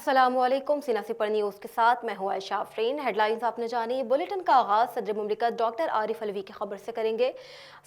अस्सलामुअलैकुम। सीना से पर न्यूज़ के साथ मैं हूं आयशा आफरीन। हेडलाइंस आपने जानी। बुलेटिन का आगाज सदर मुमलिकत डॉक्टर आरिफ अलवी की खबर से करेंगे।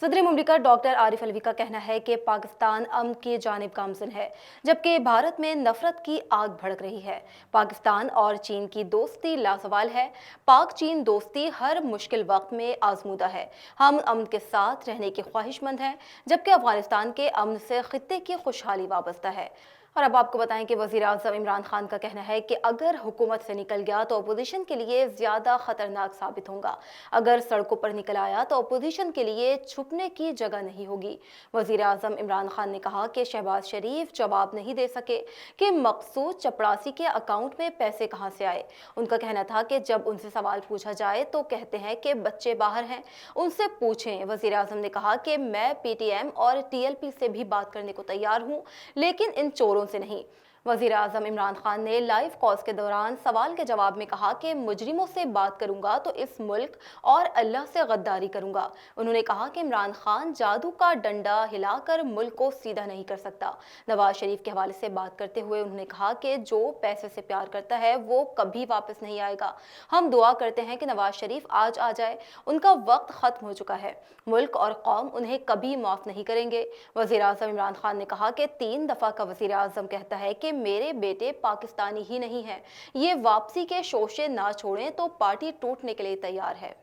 सदर मुमलिकत डॉक्टर आरिफ अलवी का कहना है कि पाकिस्तान अमन की जानिब गामजन है, जबकि भारत में नफरत की आग भड़क रही है। पाकिस्तान और चीन की दोस्ती लाजवाल है। पाक चीन दोस्ती हर मुश्किल वक्त में आजमूदा है। हम अमन के साथ रहने की ख्वाहिशमंद हैं, जबकि अफगानिस्तान के अमन से खित्ते की खुशहाली वाबस्ता है। और अब आपको बताएं कि वज़ीर आज़म इमरान खान का कहना है कि अगर हुकूमत से निकल गया तो अपोजिशन के लिए ज़्यादा ख़तरनाक साबित होगा। अगर सड़कों पर निकल आया तो अपोजिशन के लिए छुपने की जगह नहीं होगी। वज़ीर आज़म इमरान खान ने कहा कि शहबाज शरीफ जवाब नहीं दे सके कि मकसूद चपरासी के अकाउंट में पैसे कहाँ से आए। उनका कहना था कि जब उनसे सवाल पूछा जाए तो कहते हैं कि बच्चे बाहर हैं, उनसे पूछें। वज़ीर आज़म ने कहा कि मैं PTM और TLP से भी बात करने को तैयार हूँ, लेकिन इन चोरों से नहीं। वज़ीर आज़म इमरान खान ने लाइव कॉल्स के दौरान सवाल के जवाब में कहा कि मुजरिमों से बात करूंगा तो इस मुल्क और अल्लाह से गद्दारी करूंगा। उन्होंने कहा कि इमरान खान जादू का डंडा हिलाकर मुल्क को सीधा नहीं कर सकता। नवाज शरीफ के हवाले से बात करते हुए उन्होंने कहा कि जो पैसे से प्यार करता है वो कभी वापस नहीं आएगा। हम दुआ करते हैं कि नवाज शरीफ आज आ जाए, उनका वक्त खत्म हो चुका है। मुल्क और कौम उन्हें कभी माफ नहीं करेंगे। वज़ीर आज़म इमरान खान ने कहा कि 3 दफा का वज़ीर आज़म कहता है कि मेरे बेटे पाकिस्तानी ही नहीं हैं, ये वापसी के शोशे ना छोड़ें तो पार्टी टूटने के लिए तैयार है।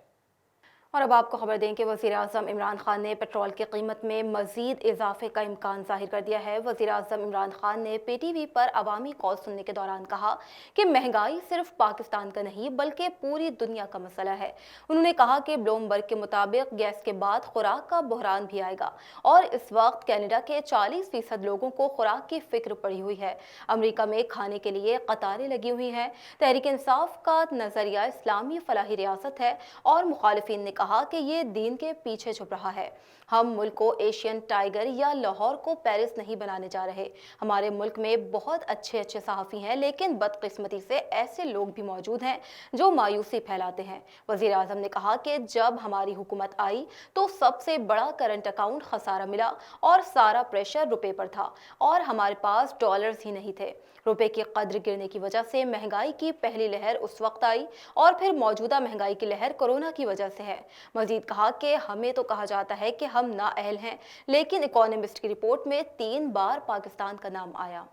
और अब आपको खबर दें कि वज़ीर आज़म इमरान खान ने पेट्रोल की कीमत में मज़ीद इजाफे का इम्कान ज़ाहिर कर दिया है। वज़ीर आज़म इमरान खान ने PTV पर अवामी कॉल सुनने के दौरान कहा कि महंगाई सिर्फ पाकिस्तान का नहीं बल्कि पूरी दुनिया का मसला है। उन्होंने कहा कि ब्लूमबर्ग के मुताबिक गैस के बाद खुराक का बहरान भी आएगा और इस वक्त कनाडा के 40% लोगों को खुराक की फिक्र पड़ी हुई है। अमरीका में खाने के लिए कतारें लगी हुई हैं। तहरीक इंसाफ का नज़रिया इस्लामी फलाही रियासत है और मुखालिफिन ने कहा कि ये दीन के पीछे छुप रहा है। हम मुल्क को एशियन टाइगर या लाहौर को पेरिस नहीं बनाने जा रहे। हमारे मुल्क में बहुत अच्छे अच्छे सहाफ़ी हैं, लेकिन बदकिस्मती से ऐसे लोग भी मौजूद हैं जो मायूसी फैलाते हैं। वज़ीर आज़म ने कहा कि जब हमारी हुकूमत आई तो सबसे बड़ा करंट अकाउंट खसारा मिला और सारा प्रेशर रुपए पर था और हमारे पास डॉलर्स ही नहीं थे। रुपए की कद्र गिरने की वजह से महंगाई की पहली लहर उस वक्त आई और फिर मौजूदा महंगाई की लहर कोरोना की वजह से है। मजीद कहा कि हमें तो कहा जाता है कि हम नाअहल हैं, लेकिन इकोनॉमिस्ट की रिपोर्ट में 3 बार पाकिस्तान का नाम आया।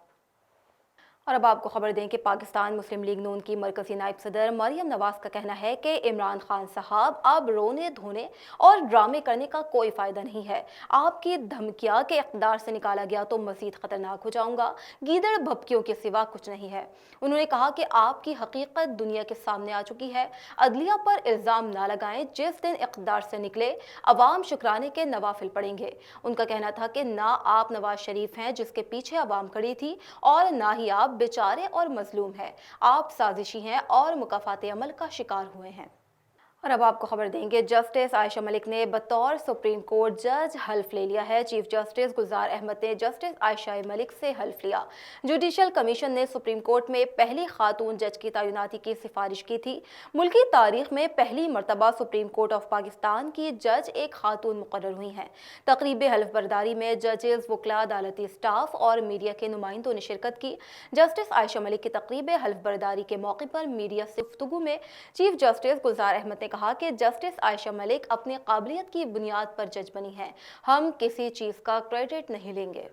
और अब आपको खबर दें कि पाकिस्तान मुस्लिम लीग नून की मरकजी नायब सदर मरियम नवाज का कहना है कि इमरान खान साहब अब रोने धोने और ड्रामे करने का कोई फ़ायदा नहीं है। आपकी धमकियाँ के इक़्तिदार से निकाला गया तो मज़ीद ख़तरनाक हो जाऊंगा, गीदड़ भपकियों के सिवा कुछ नहीं है। उन्होंने कहा कि आपकी हकीकत दुनिया के सामने आ चुकी है। अदलिया पर इल्ज़ाम ना लगाएं, जिस दिन इक़्तिदार से निकले अवाम शुक्राने के नवाफिल पढ़ेंगे। उनका कहना था कि ना आप नवाज शरीफ हैं जिसके पीछे अवाम खड़ी थी और ना ही आप बेचारे और मजलूम हैं। आप साजिशी हैं और मुकाफाते अमल का शिकार हुए हैं। और अब आपको खबर देंगे, जस्टिस आयशा मलिक ने बतौर सुप्रीम कोर्ट जज हल्फ ले लिया है। चीफ जस्टिस गुलजार अहमद ने जस्टिस आयशा मलिक से हल्फ लिया। जुडिशल कमीशन ने सुप्रीम कोर्ट में पहली खातून जज की तैनाती की सिफारिश की थी। मुल्की तारीख में पहली मरतबा सुप्रीम कोर्ट ऑफ पाकिस्तान की जज एक खातून मुकर्रर हुई हैं। तकरीब हल्फ बर्दारी में जजेस, वकला, अदालती स्टाफ और मीडिया के नुमाइंदों ने शिरकत की। जस्टिस आयशा मलिक की तकरीब हल्फ बर्दारी के मौके पर मीडिया से गुफ्तगू में चीफ जस्टिस गुलजार अहमद ने कहा कि जस्टिस आयशा मलिक अपनी काबिलियत की बुनियाद पर जज बनी हैं। हम किसी चीज़ का क्रेडिट नहीं लेंगे।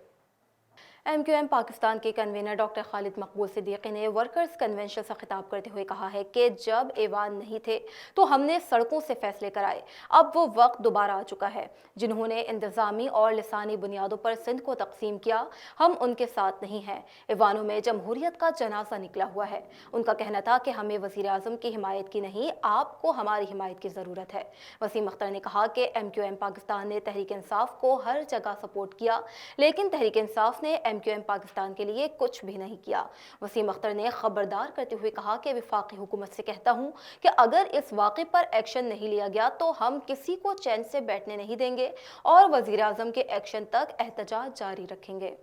MQM पाकिस्तान के कन्वीनर डॉक्टर खालिद मकबूल सिद्दीकी ने वर्कर्स कन्वेंशन से खिताब करते हुए कहा है कि जब ऐवान नहीं थे तो हमने सड़कों से फैसले कराए। अब वो वक्त दोबारा आ चुका है। जिन्होंने इंतजामी और लिसानी बुनियादों पर सिंध को तकसीम किया, हम उनके साथ नहीं हैं। ऐवानों में जमहूरियत का जनाजा निकला हुआ है। उनका कहना था कि हमें वज़ीर आज़म की हिमायत की नहीं, आपको हमारी हिमायत की ज़रूरत है। वसीम अख्तर ने कहा कि MQM पाकिस्तान ने तहरीक इंसाफ को हर जगह सपोर्ट किया, लेकिन तहरीक इंसाफ ने MQM पाकिस्तान के लिए कुछ भी नहीं किया। वसीम अख्तर ने खबरदार करते हुए कहा कि वफाकी हुकूमत से कहता हूँ कि अगर इस वाक़े पर एक्शन नहीं लिया गया तो हम किसी को चैन से बैठने नहीं देंगे और वज़ीर आज़म के एक्शन तक एहतजाज जारी रखेंगे।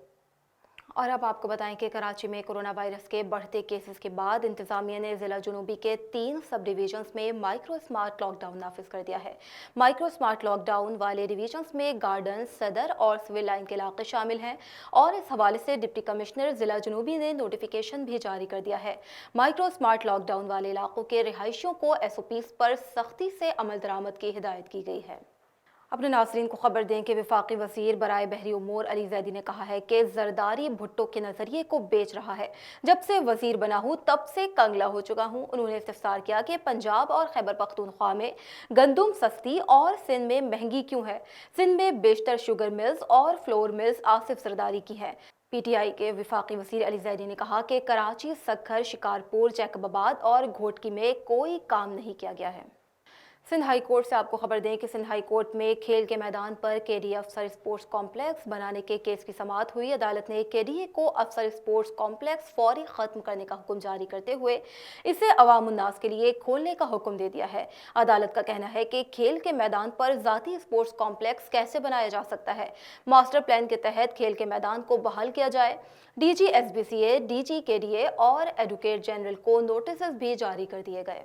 और अब आपको बताएं कि कराची में कोरोना वायरस के बढ़ते केसेस के बाद इंतजामिया ने जिला जुनूबी के 3 सब डिवीजन्स में माइक्रो स्मार्ट लॉकडाउन नाफिज कर दिया है। माइक्रो स्मार्ट लॉकडाउन वाले डिवीजन्स में गार्डन, सदर और सिविल लाइन के इलाके शामिल हैं और इस हवाले से डिप्टी कमिश्नर जिला जुनूबी ने नोटिफिकेशन भी जारी कर दिया है। माइक्रो स्मार्ट लॉकडाउन वाले इलाकों के रिहायशियों को SOPs पर सख्ती से अमल दरामद की हिदायत की गई है। अपने नाज़रीन को खबर दें कि वफाकी वज़ीर बराए बहरी उमूर अली ज़ैदी ने कहा है कि जरदारी भुट्टो के नज़रिए को बेच रहा है। जब से वज़ीर बना हूँ तब से कंगला हो चुका हूँ। उन्होंने इस्तिफ़सार किया कि पंजाब और खैबर पख्तूनख्वा में गंदम सस्ती और सिंध में महंगी क्यों है। सिंध में बेशतर शुगर मिल्स और फ्लोर मिल्स आसिफ जरदारी की हैं। PTI के वफाकी वज़ीर अली ज़ैदी ने कहा कि कराची, सक्खर, शिकारपुर, जैकबाबाद और घोटकी में कोई काम नहीं किया गया है। सिंध हाई कोर्ट से आपको खबर दें कि सिंध हाई कोर्ट में खेल के मैदान पर KDA अफसर स्पोर्ट्स कॉम्प्लेक्स बनाने के केस की समाअत हुई। अदालत ने KDA को अफसर स्पोर्ट्स कॉम्प्लेक्स फौरी ख़त्म करने का हुक्म जारी करते हुए इसे अवामुन्नास के लिए खोलने का हुक्म दे दिया है। अदालत का कहना है कि खेल के मैदान पर ज़ाती स्पोर्ट्स कॉम्प्लेक्स कैसे बनाया जा सकता है। मास्टर प्लान के तहत खेल के मैदान को बहाल किया जाए। DG SBCA, DG KDA और एडवोकेट जनरल को नोटिस भी जारी कर दिए गए।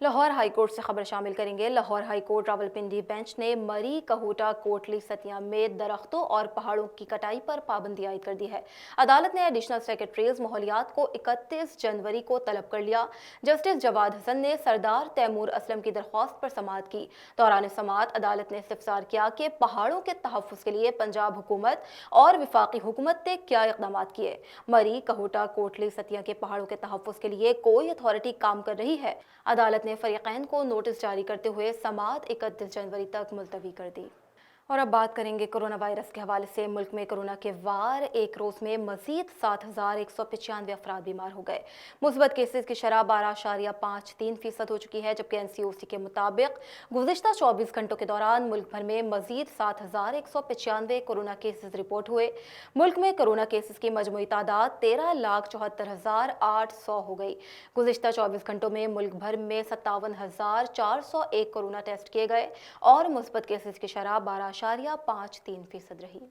लाहौर हाई कोर्ट से खबर शामिल करेंगे। Lahore high court Rawalpindi bench ने मरी, कहूटा, कोटली, सतिया में दरख्तों और पहाड़ों की कटाई पर पाबंदी आयद कर दी है। अदालत ने एडिशनल सेक्रेटरीज माहौलियात को 31 जनवरी को तलब कर लिया। जस्टिस जवाद हसन ने सरदार तैमूर असलम की दरख्वास्त पर समाअत की। दौरान समाअत अदालत ने इस्तिफसार किया कि पहाड़ों के तहफ़्फ़ुज़ के लिए पंजाब हुकूमत और वफाकी हुकूमत ने क्या इक़दाम किए। मरी, कहूटा, कोटली, सतिया के पहाड़ों के तहफ़्फ़ुज़ के लिए कोई अथॉरिटी काम कर रही है। अदालत ने फरीक़ैन को नोटिस जारी करते हुए समाअत 31 जनवरी तक मुलतवी कर दी। और अब बात करेंगे कोरोना वायरस के हवाले से। मुल्क में कोरोना के वार एक रोज़ में मजीद 7,195 अफराद बीमार हो गए। मुस्बत केसेस की शरह 12.53% हो चुकी है, जबकि NCOC के मुताबिक गुज़िश्ता 24 घंटों के दौरान मुल्क भर में मजीद 7,195 कोरोना केसेस रिपोर्ट हुए। मुल्क में कोरोना केसेस की मजमूई तादाद 13,74,800 हो गई। गुज़िश्ता 24 घंटों में मुल्क भर में 57,401 कोरोना टेस्ट किए गए और मुस्बत केसेस की शरह 12.53% रही।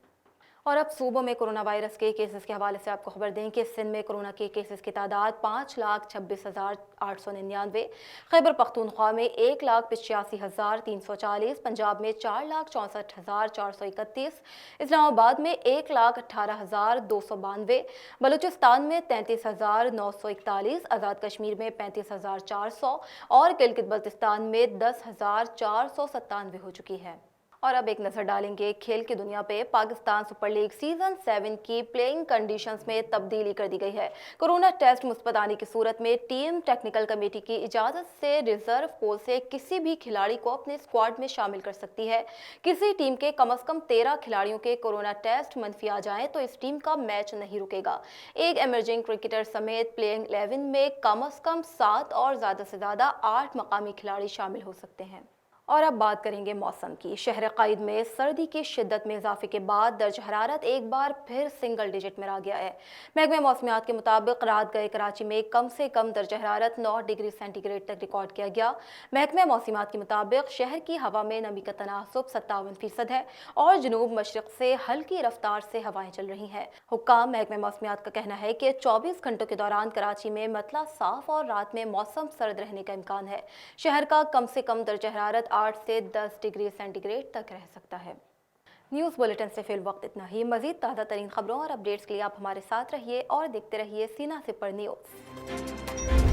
और अब सूबों में कोरोना वायरस के केसेस के हवाले से आपको खबर दें कि सिंध में कोरोना के केसेस की तादाद 5,26,899, खैबर पख्तूनख्वा में 1,85,340, पंजाब में 4,64,431, इस्लामाबाद में 1,18,292, बलूचिस्तान में 33,941, आज़ाद कश्मीर में 35,400 और गिलगित बल्तिस्तान में 10,497 हो चुकी है। और अब एक नजर डालेंगे खेल की दुनिया पे। पाकिस्तान सुपर लीग सीजन 7 की प्लेइंग कंडीशंस में तब्दीली कर दी गई है। कोरोना टेस्ट मुस्बत आने की सूरत में टीम टेक्निकल कमेटी की इजाजत से रिजर्व पोल से किसी भी खिलाड़ी को अपने स्क्वाड में शामिल कर सकती है। किसी टीम के कम से कम 13 खिलाड़ियों के कोरोना टेस्ट मनफी आ जाएं तो इस टीम का मैच नहीं रुकेगा। एक इमर्जिंग क्रिकेटर समेत प्लेइंग 11 में कम से कम 7 और ज़्यादा से ज़्यादा 8 मकामी खिलाड़ी शामिल हो सकते हैं। और अब बात करेंगे मौसम की। शहर क़ाइद में सर्दी की शिद्दत में इजाफे के बाद दर्ज हरारत एक बार फिर सिंगल डिजिट में आ गया है। महकमे मौसमियात के मुताबिक रात गए कराची में कम से कम दर्ज हरारत 9 डिग्री सेंटीग्रेड तक रिकॉर्ड किया गया। महकमे मौसमियात के मुताबिक शहर की हवा में नमी का तनासुब 57% है और जनूब मशरक़ से हल्की रफ्तार से हवाएं चल रही हैं। हुक्काम महकमे मौसमियात का कहना है कि 24 घंटों के दौरान कराची में मतला साफ और रात में मौसम सर्द रहने का इम्कान है। शहर का कम से कम दर्ज हरारत 8 से 10 डिग्री सेंटीग्रेड तक रह सकता है। न्यूज़ बुलेटिन से फिल वक्त इतना ही। मज़ीद ताज़ा तरीन खबरों और अपडेट्स के लिए आप हमारे साथ रहिए और देखते रहिए सीना से पर न्यूज़।